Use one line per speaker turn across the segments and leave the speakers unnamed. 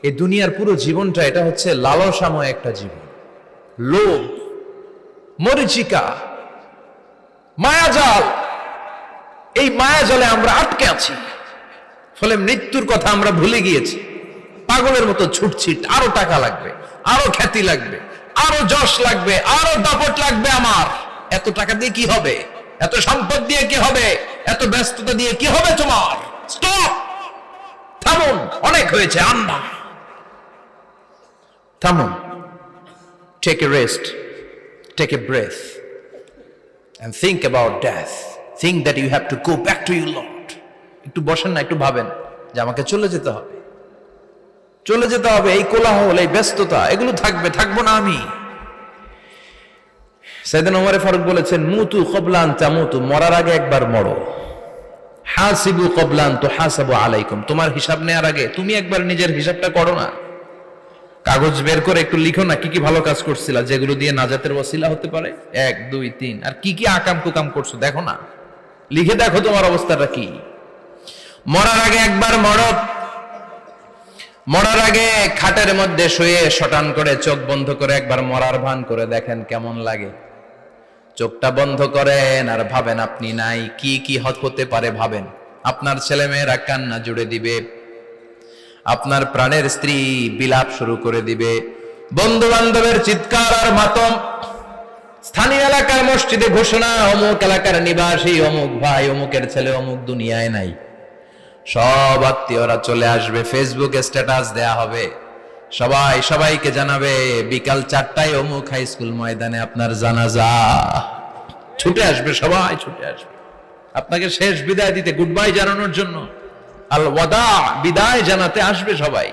এই দুনিয়ার পুরো জীবনটা এটা হচ্ছে লালসাময় একটা জীবন, লোভ, মরিচিকা, মায়াজাল। এই মায়াজালে আমরা আটকে আছি, ফলে মৃত্যুর কথা আমরা ভুলে গিয়েছি। পাগলের মতো ছুটছি, আরো টাকা লাগবে, আরো খ্যাতি লাগবে, আরো যশ লাগবে, আরো দাপট লাগবে। আমার এত টাকা দিয়ে কি হবে, এত সম্পদ দিয়ে কি হবে, এত ব্যস্ততা দিয়ে কি হবে তোমার? স্টপ, থামুন, অনেক হয়েছে, আন্না থামুন। Take a rest, take a breath and think about death. Think that you have to go back to your Lord. একটু বসেন না, একটু ভাবেন যে আমাকে চলে যেতে হবে, চলে যেতে হবে। এই কোলাহল, এই ব্যস্ততা, এগুলো থাকবে, থাকবো না আমি। সাইয়েদনা ওমর ফারুক বলেছেন, মুতু ক্বাবলা আন তামুতু, মরার আগে একবার মরো। হাসিবু ক্বাবলা আন তুহাসাবু আলাইকুম, তোমার হিসাব নেওয়ার আগে তুমি একবার নিজের হিসাবটা করো না। কাগজ বের করে একটু লিখো না কি কি ভালো কাজ করছিলা, যেগুলো দিয়ে নাজাতের ওসিলা হতে পারে। 1 2 3, আর কি কি আকাম কুকাম করছো দেখো না, লিখে দেখো তোমার অবস্থাটা কি। মরার আগে একবার মরো। মরার আগে খাটের মধ্যে শুয়ে শটান করে চোখ বন্ধ করে একবার মরার ভান করে দেখেন কেমন লাগে। চোখটা বন্ধ করেন আর ভাবেন আপনি নাই, কি কি হতে পারে ভাবেন। আপনার ছেলে মেয়েরা কান্না জুড়ে দিবে, আপনার প্রাণের স্ত্রী বিলাপ শুরু করে দিবে, বন্ধু বান্ধবের চিৎকার আর মাতম, স্থানীয় এলাকার মসজিদে ঘোষণা, অমুক এলাকার নিবাসী অমুক ভাই অমুকের ছেলে অমুক দুনিয়ায় নাই। সব আত্মীয়রা চলে আসবে, ফেসবুকে স্ট্যাটাস দেয়া হবে, সবাই সবাইকে জানাবে বিকাল 4টায় অমুক হাই স্কুল ময়দানে আপনার জানাজা। ছুটে আসবে, সবাই ছুটে আসবে আপনাকে শেষ বিদায় দিতে, গুড বাই জানানোর জন্য, আল ওয়াদা, বিদায় জানাতে আসবে সবাই।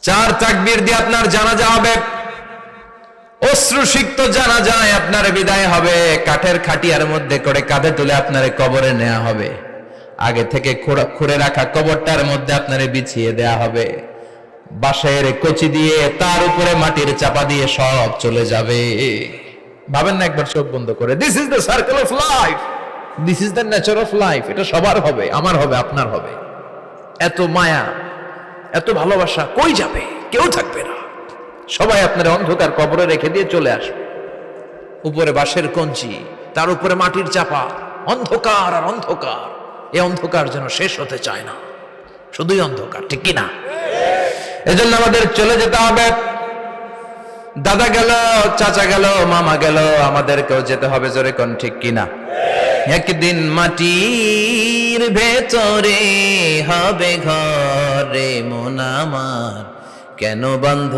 4 তাকবীর দিয়ে আপনার জানাজা হবে, অশ্রুসিক্ত জানাজায় আপনার বিদায় হবে। কাঠের খাটিয়ার মধ্যে করে কাঁধে তুলে আপনারে কবরে নেওয়া হবে। আগে থেকে খুঁড়ে রাখা কবরটার মধ্যে আপনারে বিছিয়ে দেয়া হবে। বাঁশের কচি দিয়ে তার উপরে মাটির চাপা দিয়ে সব চলে যাবে। ভাবেন না একবার চোখ বন্ধ করে, this is the circle of life, this is the nature of life. এটা সবার হবে, আমার হবে, আপনার হবে। এত মায়া, এত ভালোবাসা কই যাবে? কেউ থাকবে না, সবাই আপনার অন্ধকার কবরে রেখে দিয়ে চলে আসবে। উপরে বাঁশের কঞ্চি, তার উপরে মাটির চাপা, অন্ধকার আর অন্ধকার। এই অন্ধকার যেন শেষ হতে চায় না, শুধুই অন্ধকার, ঠিক কিনা? এজন্য আমাদের চলে যেতে হবে। দাদা গেল, চাচা গেল, মামা গেল, আমাদেরকেও যেতে হবে, জোরে কোন ঠিক কিনা? একদিন মাটির ভেতরে হবে ঘরে মন আমার, কেন বন্ধ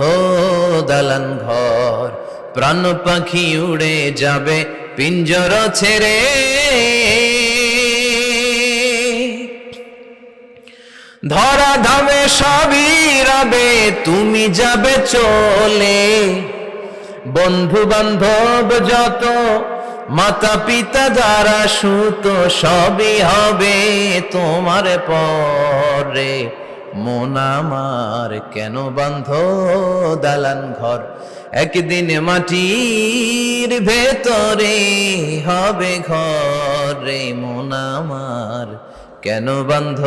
দালান ঘর, প্রাণ পাখি উড়ে যাবে পিঞ্জর ছেড়ে। ধরা ধামে সবই রবে, তুমি যাবে চলে। বন্ধু বান্ধব যত, মাতা পিতা যারা সুত, সবই হবে তোমার পরে। মন আমার কেন বন্ধ দালান ঘর, একদিন মাটির ভেতরে হবে ঘরে মন আমার, কেন বন্ধ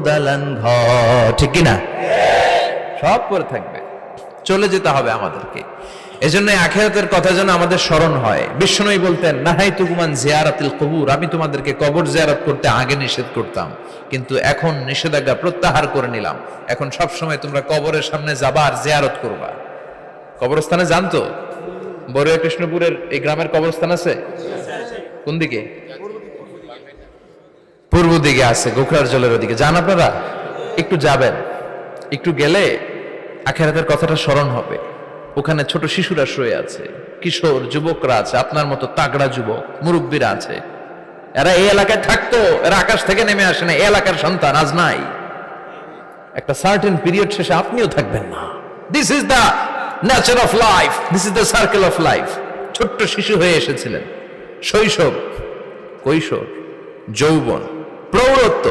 দালান ঘর, ঠিক কিনা? সব করে থাকবে, চলে যেতে হবে আমাদেরকে। এজন্য আখিরাতের কথা যেন আমাদের স্মরণ হয়। বিশ্বনবী বলতেন, নাহাইতুকুম আন জিয়ারাতিল কুবুর, আমি তোমাদেরকে কবর জিয়ারত করতে আগে নিষেধ করতাম, কিন্তু এখন নিষেধাজ্ঞা প্রত্যাহার করে নিলাম। এখন সব সময় তোমরা কবরের সামনে যাবা আর জিয়ারত করবা। কবরস্থানে জানতো বড়ুয়া কৃষ্ণপুরের এই গ্রামের কবরস্থান আছে কোন দিকে? পূর্ব দিকে আছে, গোখরার জলের ওদিকে। যান আপনারা, একটু যাবেন, একটু গেলে আখিরাতের কথাটা স্মরণ হবে। ওখানে ছোট শিশুরা শুয়ে আছে, কিশোর যুবকরা আছে, আপনার মতো তাগড়া যুবক, মুরব্বীরা আছে। এরা এই এলাকায় থাকতো, এরা আকাশ থেকে নেমে আসে না, এই এলাকার সন্তান, আজ নাই। একটা সার্টেন পিরিয়ড শেষে আপনিও থাকবেন না। This is the nature of life, this is the circle of life. ছোট্ট শিশু হয়ে এসেছিলেন, শৈশব, কৈশোর, যৌবন, প্রৌঢ়ত্ব।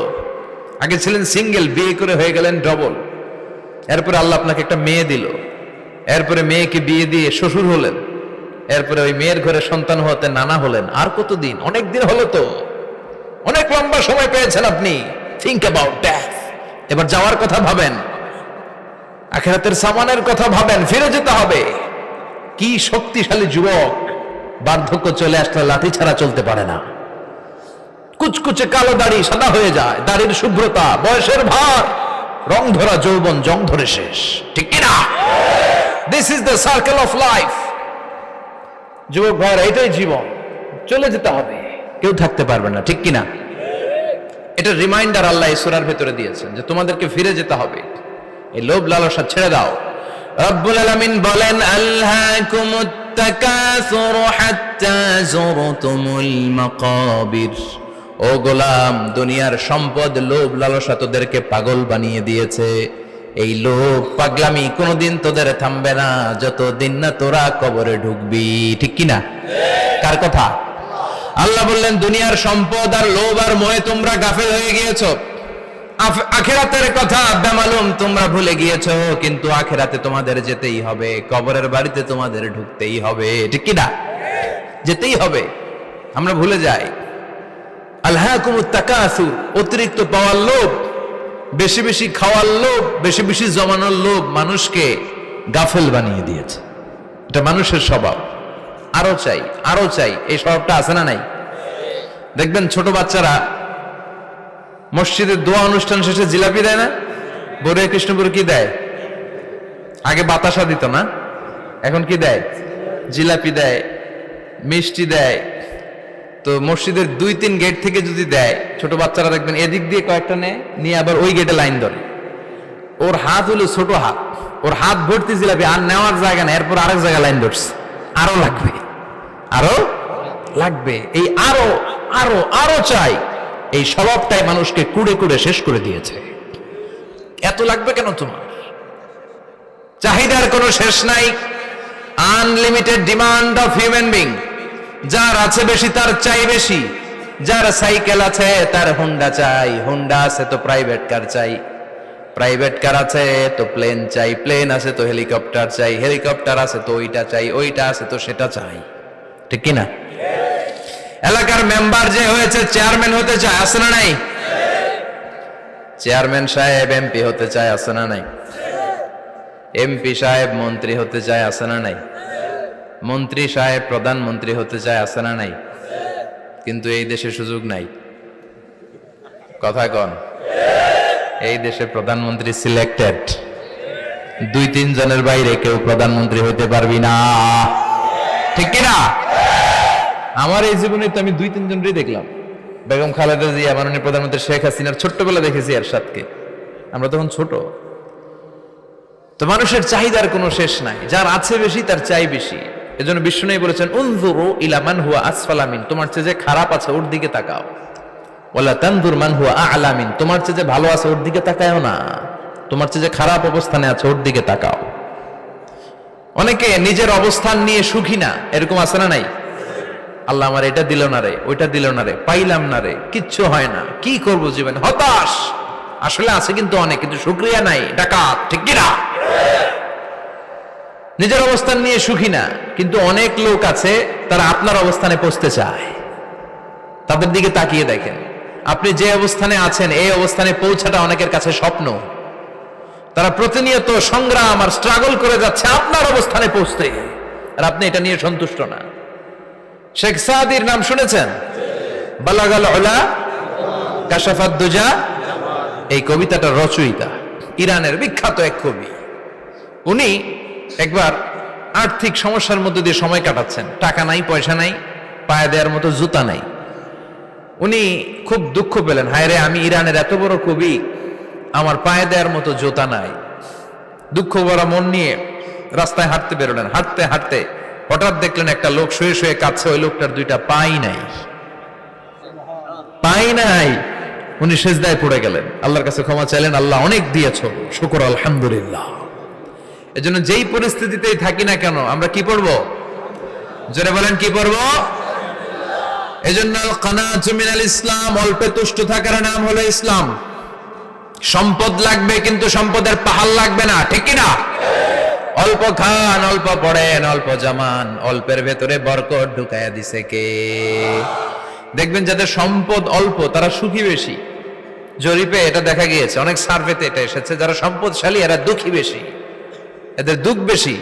আগে ছিলেন সিঙ্গেল, বিয়ে করে হয়ে গেলেন ডবল। এরপরে আল্লাহ আপনাকে একটা মেয়ে দিল, এরপরে মেয়েকে বিয়ে দিয়ে শ্বশুর হলেন, এরপরে ওই মেয়ের ঘরে সন্তান হতে নানা হলেন। আর কতদিন? অনেক দিন হলো তো, অনেক লম্বা সময় পেয়েছেন আপনি। Think about death. এবার যাওয়ার কথা ভাবেন। আখিরাতের সামানের কথা ভাবেন, ফিরে যেতে হবে। কি শক্তিশালী যুবক, বার্ধক্য চলে আসলে লাঠি ছাড়া চলতে পারে না। কুচকুচে কালো দাড়ি সাদা হয়ে যায়, দাড়ির শুভ্রতা, বয়সের ভার, রং ধরা যৌবন জং ধরে শেষ, ঠিক কিনা? This is the circle of life. যুবক ভাইরা, এটাই জীবন, চলে যেতে হবে, কেউ থাকতে পারবে না, ঠিক কিনা? এটা রিমাইন্ডার আল্লাহ এই সূরার ভেতরে দিয়েছেন যে তোমাদেরকে ফিরে যেতে হবে, এই লোভ লালসা ছেড়ে দাও। রব্বুল আলামিন বলেন, আলহাকুমুত তাকাসুর হাত্তা যুরতুমুল মাকাবির। ও গোলাম, দুনিয়ার সম্পদ, লোভ লালসা তোদেরকে পাগল বানিয়ে দিয়েছে। এই লোভ পাগলামি কোনোদিন তোদের থামবে না যতদিন না তোরা কবরে ঢুকবি, ঠিক কিনা? কার কথা? আল্লাহ বললেন, দুনিয়ার সম্পদ আর লোভ আর মোহে তোমরা গাফেল হয়ে গিয়েছো। আখিরাতের কথা বেমালুম তোমরা ভুলে গিয়েছো, কিন্তু আখিরাতে তোমাদের যেতেই হবে, কবরের বাড়িতে তোমাদের ঢুকতেই হবে, ঠিক কিনা? যেতেই হবে, আমরা ভুলে যাই। আলহাকুমুত তাকাসুর, অতিরিক্ত পাওয়ার লোভ, বেশি বেশি খাওয়ার লোভ, বেশি বেশি জমানোর লোভ মানুষকে গাফেল বানিয়ে দিয়েছে। এটা মানুষের স্বভাব, আরো চাই আরো চাই, এই স্বভাবটা আছে না নাই? দেখবেন ছোট বাচ্চারা মসজিদের দোয়া অনুষ্ঠান শেষে জিলাপি দেয় না? বড়ে কৃষ্ণপুর কি দেয়? আগে বাতাসা দিত না, এখন কি দেয়? জিলাপি দেয়, মিষ্টি দেয়। তো মসজিদের 2-3 গেট থেকে যদি দেয়, ছোট বাচ্চারা দেখবেন এদিক দিয়ে কয়েকটা নিয়ে আবার ওই গেটে লাইন ধরে। ওর হাত হলো ছোট হাত, ওর হাত ভর্তি জিলাপি, আর নেওয়ার জায়গা না, এরপর আরেক জায়গায় লাইন ধরছে, আরো লাগবে, আরো লাগবে, এই আরো আরো আরো চাই। এই স্বভাবটাই মানুষকে কুড়ে কুড়ে শেষ করে দিয়েছে। এত লাগবে কেন তোমার? চাহিদার কোনো শেষ নাই, unlimited demand of human being. যার আছে বেশি তার চাই বেশি, যার সাইকেল আছে তার হুন্ডা চাই, হুন্ডা আছে তো প্রাইভেট কার চাই, প্রাইভেট কার আছে তো প্লেন চাই, প্লেন আছে তো হেলিকপ্টার চাই, হেলিকপ্টার আছে তো ওইটা চাই, ওইটা আছে তো সেটা চাই, ঠিক কিনা? এলাকার মেম্বার যে হয়েছে চেয়ারম্যান হতে চায়, আছে না নাই? চেয়ারম্যান সাহেব এমপি হতে চায়, আছে না নাই? এমপি সাহেব মন্ত্রী হতে চায়, আছে না নাই? মন্ত্রী সাহেব প্রধানমন্ত্রী হতে চায়, আছে না নাই? কিন্তু এই দেশে সুযোগ নাই, কথা কন। এই দেশে প্রধানমন্ত্রী সিলেক্টেড, 2-3 জনের বাইরে কেউ প্রধানমন্ত্রী হইতে পারবি না, ঠিক কিনা? আমার এই জীবনে তো আমি 2-3 জনই দেখলাম। বেগম খালেদা জিয়া, মাননীয় প্রধানমন্ত্রী শেখ হাসিনার ছোট্টবেলা দেখেছি এরশাদকে, আমরা তখন ছোট। তো মানুষের চাহিদার কোনো শেষ নাই, যার আছে বেশি তার চাই বেশি। এজন্য বিষ্ণু বলেছেন, উনজুরু ইলা মান হুয়া আসফালা মিন, তোমার চেয়ে যে খারাপ আছে ওর দিকে তাকাও। ওয়ালা তানজুর মান হুয়া আ'লা মিন, তোমার চেয়ে যে ভালো আছে ওর দিকে তাকায়ও না, তোমার চেয়ে যে খারাপ অবস্থানে আছে ওর দিকে তাকাও। অনেকে নিজের অবস্থান নিয়ে সুখী না, এরকম আছে না নাই? আল্লাহ আমার এটা দিল না রে, ওইটা দিল না রে, পাইলাম না রে, কিচ্ছু হয় না, কি করব জীবনে, হতাশ। আসলে আছে কিন্তু অনেক, কিন্তু শুকরিয়া নাই, ডাকাত, ঠিক কিনা? নিজের অবস্থান নিয়ে সুখী না, কিন্তু অনেক লোক আছে তারা আপনার অবস্থানে পৌঁছতে চায়। তাদের দিকে তাকিয়ে দেখেন, আপনি যে অবস্থানে আছেন এই অবস্থানে পৌঁছাটা অনেকের কাছে স্বপ্ন। তারা প্রতিনিয়ত সংগ্রাম আর স্ট্রাগল করে যাচ্ছে আপনার অবস্থানে পৌঁছতে, আর আপনি এটা নিয়ে সন্তুষ্ট না। শেখ সাদির নাম শুনেছেন? বালাগাল উলা কাশাফাত দুজা, এই কবিতাটার রচয়িতা ইরানের বিখ্যাত এক কবি। উনি একবার আর্থিক সমস্যার মধ্যে দিয়ে সময় কাটাচ্ছেন, টাকা নাই, পয়সা নাই, পায়ে দেওয়ার মতো জুতা নাই। উনি খুব দুঃখ পেলেন, হায় রে, আমি ইরানের এত বড় কবি, আমার পায়ে দেওয়ার মতো জুতা নাই। দুঃখ ভরা মন নিয়ে রাস্তায় হাঁটতে বেরোলেন। হাঁটতে হাঁটতে হঠাৎ দেখলেন একটা লোক শুয়ে শুয়ে কাঁদছে, ওই লোকটার 2টা পাই নাই, পাই নাই। উনি সেজদায় পড়ে গেলেন, আল্লাহর কাছে ক্ষমা চাইলেন, আল্লাহ অনেক দিয়েছো, শুকর আলহামদুলিল্লাহ। এজন্য যেই পরিস্থিতিতেই থাকি না কেন আমরা কি পড়বো? জোরে বলেন, কি পড়বো? এজন্য কানাতু মিনাল ইসলাম, অল্পে তুষ্ট থাকার নাম হলো ইসলাম। সম্পদ লাগবে কিন্তু সম্পদের পাহাড় লাগবে না, ঠিক কিনা? অল্প খান, অল্প পড়েন, অল্প জমান, অল্পের ভেতরে বরকত ঢুকাইয়া দিছে কে? দেখবেন যাদের সম্পদ অল্প তারা সুখী বেশি। জরিপে এটা দেখা গিয়েছে, অনেক সার্ভেতে এটা এসেছে, যারা সম্পদশালী এরা দুঃখী বেশি। এদের দুঃখ বেশি,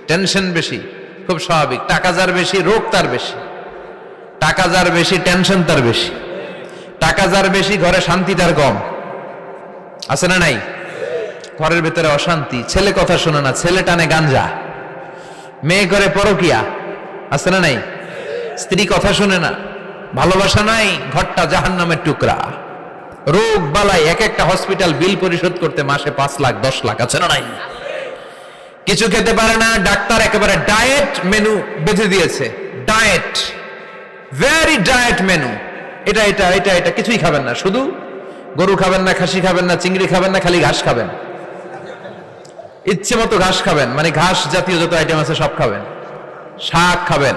টেনশন বেশি, খুব স্বাভাবিক। টাকা যার বেশি, রোগ তার বেশি। টাকা যার বেশি, টেনশন তার বেশি। টাকা যার বেশি, ঘরে শান্তি তার কম। আছে না নাই? ঘরের ভেতরে অশান্তি, ছেলে কথা শোনে না, ছেলে টানে গাঞ্জা, মেয়ে করে পরকিয়া। আছে না নাই? স্ত্রী কথা শোনে না, ভালোবাসা নাই, ঘরটা জাহান্নামের টুকরা। রোগ বালাই, এক একটা হসপিটাল বিল পরিশোধ করতে মাসে 5 লাখ 10 লাখ। আছে না নাই? কিছু খেতে পারে না, ডাক্তার একেবারে ডায়েট মেনু বেঁধে দিয়েছে। Diet, very diet menu. এটা এটা এটা এটা কিছুই খাবেন না, শুধু গরু খাবেন না, খাসি খাবেন না, চিংড়ি খাবেন না, খালি ঘাস খাবেন। ইচ্ছে মতো ঘাস খাবেন, মানে ঘাস জাতীয় যত আইটেম আছে সব খাবেন। শাক খাবেন,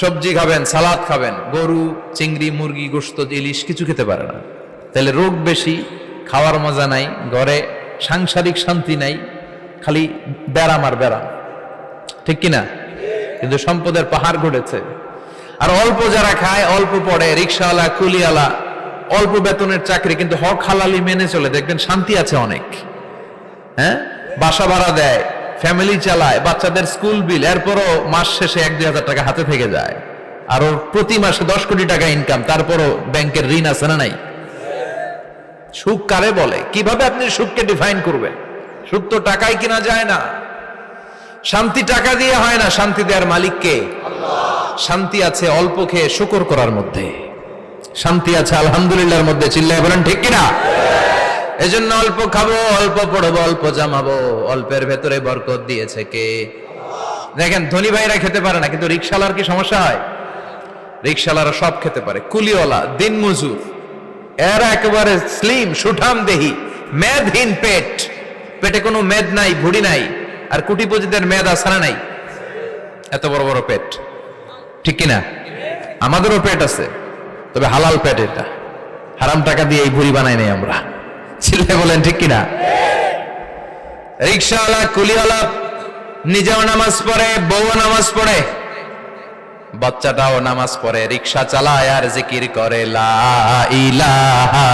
সবজি খাবেন, সালাদ খাবেন। গরু, চিংড়ি, মুরগি, গোশত, ইলিশ কিছু খেতে পারে না। তাহলে রোগ বেশি, খাওয়ার মজা নাই, ঘরে সাংসারিক শান্তি নাই, খালি ব্যারাম আর ব্যারাম। ঠিক কিনা? কিন্তু সম্পদের পাহাড় ঘটেছে। আর অল্প যারা খায়, অল্প পড়ে, রিক্সাওয়ালা, কুলিওয়ালা, অল্প বেতনের চাকরি, কিন্তু হক হালালি মেনে চলে, দেখবেন শান্তি আছে অনেক। হ্যাঁ, বাসা ভাড়া দেয়, ফ্যামিলি চালায়, বাচ্চাদের স্কুল বিল, এরপরও মাস শেষে 1-2 হাজার টাকা হাতে থেকে যায়। আর ওর প্রতি মাসে 10 কোটি টাকা ইনকাম, তারপরও ব্যাংকের ঋণ আছে না নাই? সুখ কারে বলে? কিভাবে আপনি সুখকে ডিফাইন করবেন? সুখ তো টাকায় কিনা যায় না। শান্তি টাকা দিয়ে হয় না, শান্তি দেওয়ার মালিক কে? শান্তি আছে অল্প খেয়ে শুকর করার মধ্যে, শান্তি আছে আলহামদুলিল্লাহর মধ্যে। চিল্লায় বলেন ঠিক কিনা? এজন্য অল্প খাবো, অল্প পড়বো, অল্প জামাবো, অল্পের ভেতরে বরকত দিয়েছে কে? দেখেন, ধনী ভাইরা খেতে পারে না, কিন্তু রিক্সাওয়ালার কি সমস্যা হয়? রিক্সাওয়ালারা সব খেতে পারে। কুলিওয়ালা, দিন মজুর, এরা একেবারে স্লিম, সুঠাম দেহি, মেদহীন পেট, পেটে কোনো মেদ নাই, ভুড়ি নাই। আর কোটিপতিদের মেদ আছে না নাই? এত বড় বড় পেট। ঠিক কিনা? আমাদেরও পেট আছে, তবে হালাল পেট। এটা হারাম টাকা দিয়ে এই ভুড়ি বানাই নাই আমরা। চিল্লায় বলেন ঠিক কিনা? রিক্সাওয়ালা, কুলিওয়ালা নিজেও নামাজ পড়ে, বউ নামাজ পড়ে, বাচ্চাটাও নামাজ পড়ে, রিক্সা চালায় আর জিকির করে লা ইলাহা